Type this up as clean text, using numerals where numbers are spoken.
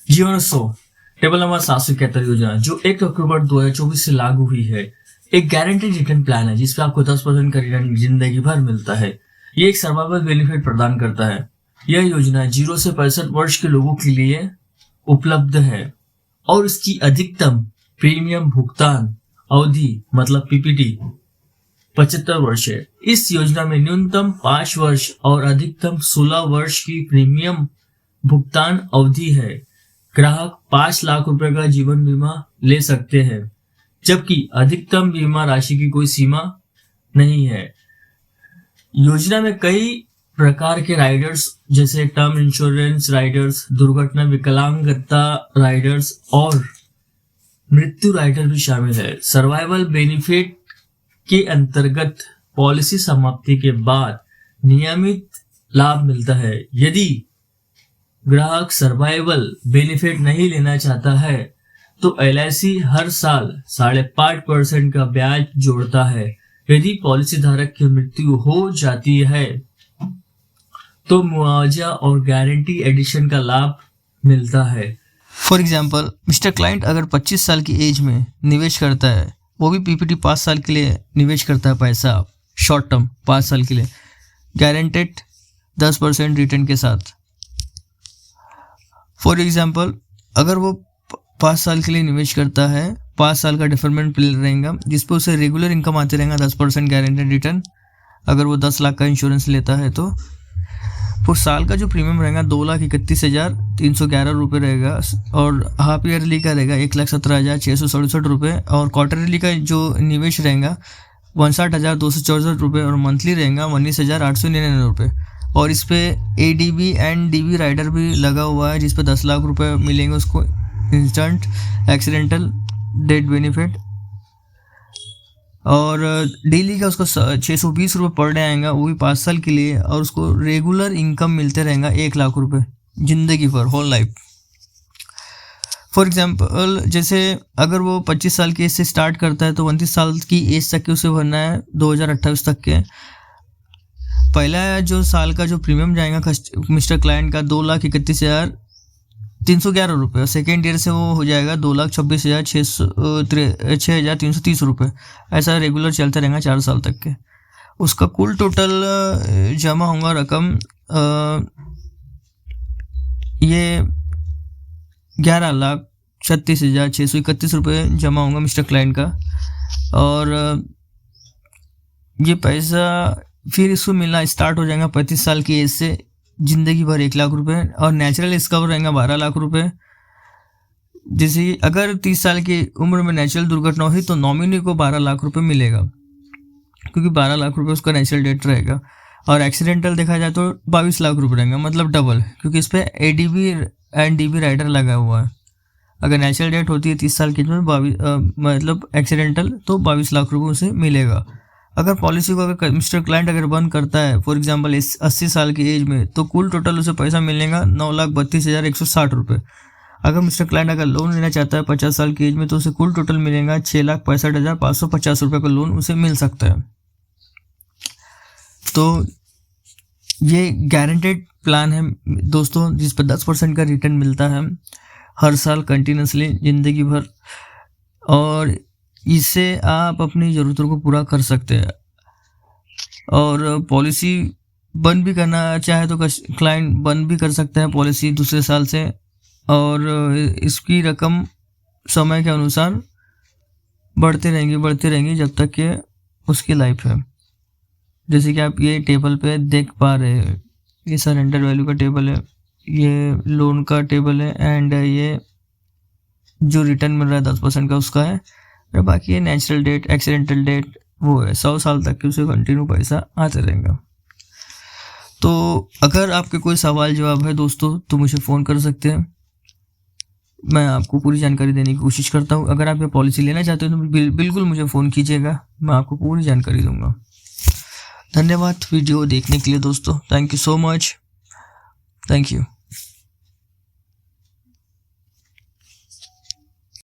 जीवनोत्सव table number 771 योजना जो 1 अक्टूबर 2024 से लागू हुई है, एक गारंटेड रिटर्न प्लान है जिसपे आपको 10% का रिटर्न जिंदगी भर मिलता है। ये एक सर्वाइवल बेनिफिट प्रदान करता है। यह योजना 0 से 65 वर्ष के लोगों के लिए उपलब्ध है और इसकी अधिकतम प्रीमियम भुगतान अवधि मतलब पीपीटी 75 वर्ष है। इस योजना में न्यूनतम 5 वर्ष और अधिकतम 16 वर्ष की प्रीमियम भुगतान अवधि है। ग्राहक 5 लाख रुपए का जीवन बीमा ले सकते हैं, जबकि अधिकतम बीमा राशि की कोई सीमा नहीं है। योजना में कई प्रकार के राइडर्स जैसे टर्म इंश्योरेंस राइडर्स, दुर्घटना विकलांगता राइडर्स और मृत्यु राइडर भी शामिल है। सर्वाइवल बेनिफिट के अंतर्गत पॉलिसी समाप्ति के बाद नियमित लाभ मिलता है। यदि ग्राहक सर्वाइवल बेनिफिट नहीं लेना चाहता है तो LIC हर साल 5.5% का ब्याज जोड़ता है। यदि पॉलिसी धारक की मृत्यु हो जाती है तो मुआवजा और गारंटी एडिशन का लाभ मिलता है। फॉर एग्जाम्पल, मिस्टर क्लाइंट अगर 25 साल की एज में निवेश करता है, वो भी पीपीटी 5 साल के लिए निवेश करता है पैसा, शॉर्ट टर्म 5 साल के लिए, गारंटेड 10% रिटर्न के साथ। फॉर एग्जाम्पल, अगर वो 5 साल के लिए निवेश करता है, 5 साल का डिफरमेंट पीरियड रहेगा जिस पर उसे रेगुलर इनकम आते रहेगा 10% गारंटेड रिटर्न। अगर वो 10 लाख का इंश्योरेंस लेता है तो साल का जो प्रीमियम रहेगा 2,31,311 रुपये रहेगा और हाफ ईयरली का रहेगा 1,17,667 रुपये और क्वार्टरली का जो निवेश रहेगा 59,264 रुपये और मंथली रहेगा 19,899 रुपये। और इस पे ADB एंड DB राइडर भी लगा हुआ है जिस पे 10 लाख रुपए मिलेंगे उसको इंस्टेंट एक्सीडेंटल डेथ बेनिफिट और डेली का उसको 620 रुपये पर डे आएगा, वो भी 5 साल के लिए, और उसको रेगुलर इनकम मिलते रहेगा 1 लाख रुपए जिंदगी भर, होल लाइफ। फॉर एग्जाम्पल, जैसे अगर वो 25 साल की एज से स्टार्ट करता है तो 29 साल की एज तक के उसे भरना है 2028 तक के। पहला जो साल का जो प्रीमियम जाएगा मिस्टर क्लाइंट का 2,31,311 रुपये और सेकेंड ईयर से वो हो जाएगा 2,26,630 रुपये। ऐसा रेगुलर चलता रहेगा 4 साल तक के। उसका कुल टोटल जमा होगा रकम ये 11,36,631 रुपये जमा होगा मिस्टर क्लाइंट का। और ये पैसा फिर इसको मिलना स्टार्ट हो जाएगा 35 साल की एज से जिंदगी भर 1 लाख रुपए और नेचुरल डिस्कवर रहेगा 12 लाख रुपए। जैसे अगर 30 साल की उम्र में नेचुरल दुर्घटना हुई तो नॉमिनी को 12 लाख रुपए मिलेगा क्योंकि 12 लाख रुपए उसका नेचुरल डेथ रहेगा। और एक्सीडेंटल देखा जाए तो 22 लाख रुपए रहेगा, मतलब डबल, क्योंकि इस पर ADB एंड DB राइडर लगा हुआ है। अगर नेचुरल डेथ होती है 30 साल की में मतलब एक्सीडेंटल तो 22 लाख रुपए उसे मिलेगा। अगर पॉलिसी को अगर मिस्टर क्लाइंट अगर बंद करता है फॉर एग्जांपल 80 साल की एज में तो कुल टोटल उसे पैसा मिलेगा 9,32,160 रुपये। अगर मिस्टर क्लाइंट अगर लोन लेना चाहता है 50 साल की एज में तो उसे कुल टोटल मिलेगा 6,65,550 रुपये का लोन उसे मिल सकता है। तो ये गारंटेड प्लान है दोस्तों जिस पर 10% का रिटर्न मिलता है हर साल कंटिन्यूसली जिंदगी भर, और इससे आप अपनी ज़रूरतों को पूरा कर सकते हैं। और पॉलिसी बंद भी करना चाहे तो क्लाइंट बंद भी कर सकता है पॉलिसी दूसरे साल से, और इसकी रकम समय के अनुसार बढ़ती रहेंगी जब तक कि उसकी लाइफ है। जैसे कि आप ये टेबल पे देख पा रहे हैं, ये सरेंडर वैल्यू का टेबल है, ये लोन का टेबल है एंड ये जो रिटर्न मिल रहा है 10% का उसका है, और बाकी ये नेचुरल डेट एक्सीडेंटल डेट वो है 100 साल तक के उसे कंटिन्यू पैसा आते रहेगा। तो अगर आपके कोई सवाल जवाब है दोस्तों तो मुझे फ़ोन कर सकते हैं, मैं आपको पूरी जानकारी देने की कोशिश करता हूँ। अगर आप ये पॉलिसी लेना चाहते हो तो बिल्कुल मुझे फ़ोन कीजिएगा, मैं आपको पूरी जानकारी दूंगा। धन्यवाद वीडियो देखने के लिए दोस्तों, thank you so much, thank you.